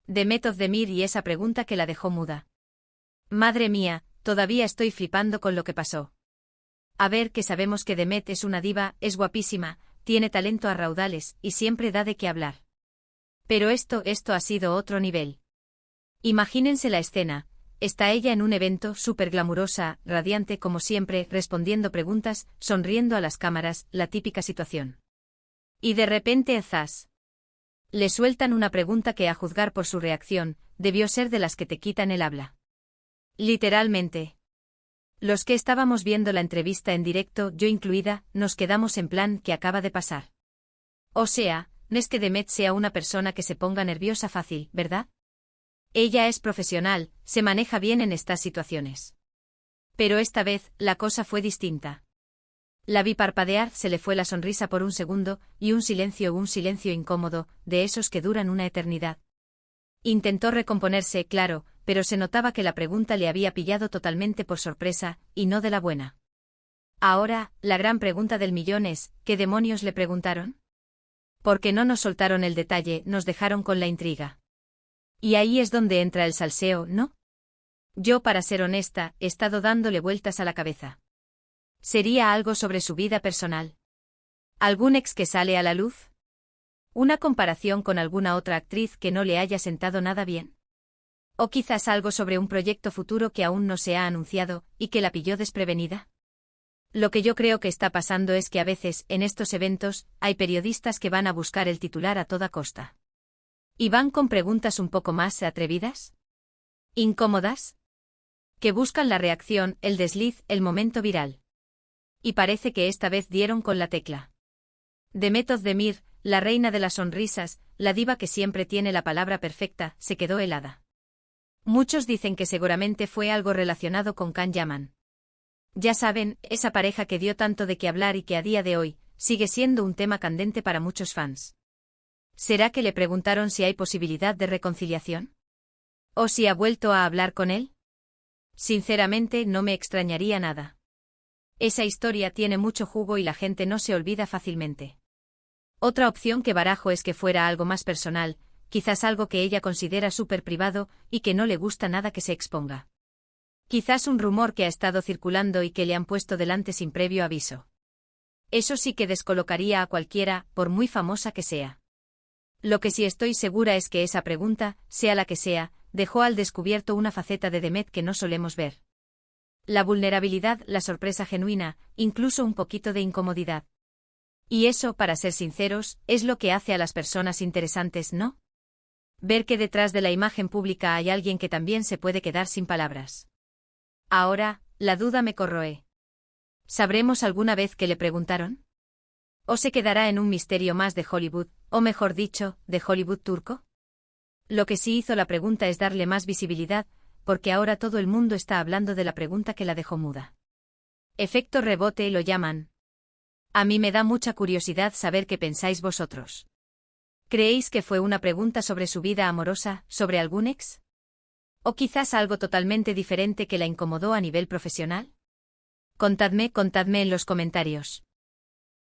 Demet Özdemir y esa pregunta que la dejó muda. Madre mía, todavía estoy flipando con lo que pasó. A ver, que sabemos que Demet es una diva, es guapísima, tiene talento a raudales y siempre da de qué hablar. Pero esto ha sido otro nivel. Imagínense la escena. Está ella en un evento, súper glamurosa, radiante como siempre, respondiendo preguntas, sonriendo a las cámaras, la típica situación. Y de repente, zas. Le sueltan una pregunta que, a juzgar por su reacción, debió ser de las que te quitan el habla. Literalmente. Los que estábamos viendo la entrevista en directo, yo incluida, nos quedamos en plan, ¿qué acaba de pasar? O sea, no es que Demet sea una persona que se ponga nerviosa fácil, ¿verdad? Ella es profesional, se maneja bien en estas situaciones. Pero esta vez, la cosa fue distinta. La vi parpadear, se le fue la sonrisa por un segundo, y un silencio incómodo, de esos que duran una eternidad. Intentó recomponerse, claro, pero se notaba que la pregunta le había pillado totalmente por sorpresa, y no de la buena. Ahora, la gran pregunta del millón es, ¿qué demonios le preguntaron? Porque no nos soltaron el detalle, nos dejaron con la intriga. Y ahí es donde entra el salseo, ¿no? Yo, para ser honesta, he estado dándole vueltas a la cabeza. ¿Sería algo sobre su vida personal? ¿Algún ex que sale a la luz? ¿Una comparación con alguna otra actriz que no le haya sentado nada bien? ¿O quizás algo sobre un proyecto futuro que aún no se ha anunciado y que la pilló desprevenida? Lo que yo creo que está pasando es que a veces, en estos eventos, hay periodistas que van a buscar el titular a toda costa. ¿Y van con preguntas un poco más atrevidas? ¿Incómodas? Que buscan la reacción, el desliz, el momento viral. Y parece que esta vez dieron con la tecla. Demet Özdemir, la reina de las sonrisas, la diva que siempre tiene la palabra perfecta, se quedó helada. Muchos dicen que seguramente fue algo relacionado con Can Yaman. Ya saben, esa pareja que dio tanto de qué hablar y que a día de hoy, sigue siendo un tema candente para muchos fans. ¿Será que le preguntaron si hay posibilidad de reconciliación? ¿O si ha vuelto a hablar con él? Sinceramente, no me extrañaría nada. Esa historia tiene mucho jugo y la gente no se olvida fácilmente. Otra opción que barajo es que fuera algo más personal, quizás algo que ella considera súper privado y que no le gusta nada que se exponga. Quizás un rumor que ha estado circulando y que le han puesto delante sin previo aviso. Eso sí que descolocaría a cualquiera, por muy famosa que sea. Lo que sí estoy segura es que esa pregunta, sea la que sea, dejó al descubierto una faceta de Demet que no solemos ver. La vulnerabilidad, la sorpresa genuina, incluso un poquito de incomodidad. Y eso, para ser sinceros, es lo que hace a las personas interesantes, ¿no? Ver que detrás de la imagen pública hay alguien que también se puede quedar sin palabras. Ahora, la duda me corroe. ¿Sabremos alguna vez qué le preguntaron? ¿O se quedará en un misterio más de Hollywood, o mejor dicho, de Hollywood turco? Lo que sí hizo la pregunta es darle más visibilidad, porque ahora todo el mundo está hablando de la pregunta que la dejó muda. Efecto rebote lo llaman. A mí me da mucha curiosidad saber qué pensáis vosotros. ¿Creéis que fue una pregunta sobre su vida amorosa, sobre algún ex? ¿O quizás algo totalmente diferente que la incomodó a nivel profesional? Contadme en los comentarios.